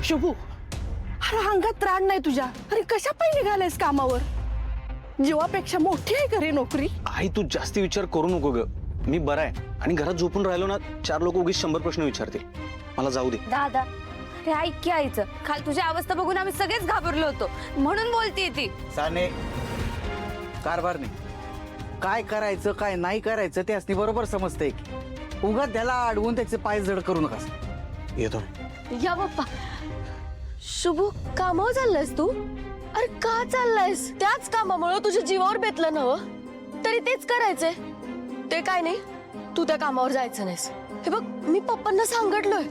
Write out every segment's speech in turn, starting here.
शुभू, अरे अंगात त्राण नाही तुझ्या. अरे कशा पायी निघालायस कामावर? जीवापेक्षा मोठी आहे घरी नोकरी. आई तू जास्ती विचार करू नको ग. मी बरा आहे आणि घरात झोपून राहिलो ना 4 लोक उगीच 100 प्रश्न विचारतील. मला जाऊ दे. दादा अरे ऐक की आईचं. काल तुझी अवस्था बघून आम्ही सगळेच घाबरलो होतो म्हणून बोलतीये ती. साने कारभार नाही काय करायचं काय नाही करायचं ते असणे बरोबर समजतंय की उगाच त्याला अडवून त्याचे पाय जड करू नका. येतो. या बाप्पा. शुभू कामावर चाललायस तू? अरे का चाललायस? त्याच कामामुळे तुझ्या जीवावर बेतलं ना. तरी तेच करायचंय. ते काय नाही तू त्या कामावर जायचं नाहीस. हे बघ मी पप्पांना सांगितलोय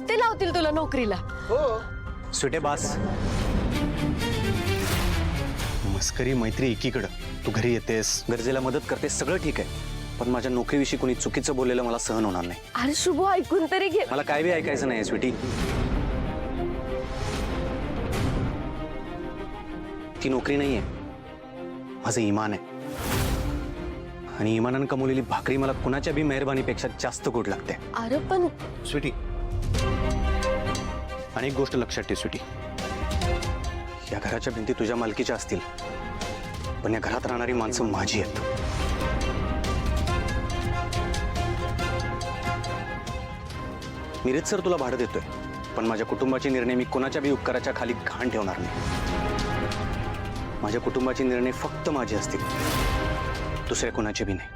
ते लावतील तुला नोकरीला. सुटे बास. मस्करी मैत्री एकीकडं. तू घरी येतेस गरजेला मदत करतेस सगळं ठीक आहे पण माझ्या नोकरीविषयी कोणी चुकीचं बोललेलं मला सहन होणार नाही. अरे शुभू ऐकून तरी घे. मला काय बी ऐकायचं नाही स्वीटी. ती नोकरी नाहीये माझं इमान आहे आणि इमानानं कमवलेली भाकरी मला कुणाच्या बी मेहरबानीपेक्षा जास्त गोड लागते. अरे पण स्वीटी आणि एक गोष्ट लक्षात ठेव स्वीटी. या घराच्या भिंती तुझ्या मालकीच्या असतील पण या घरात राहणारी माणसं माझी आहेत. मी रीतसर तुला भाडं देतोय पण माझ्या कुटुंबाचे निर्णय मी कोणाच्या बी उपकाराच्या खाली घाण ठेवणार नाही. माझ्या कुटुंबाचे निर्णय फक्त माझे असतील दुसऱ्या कोणाचे बी नाही.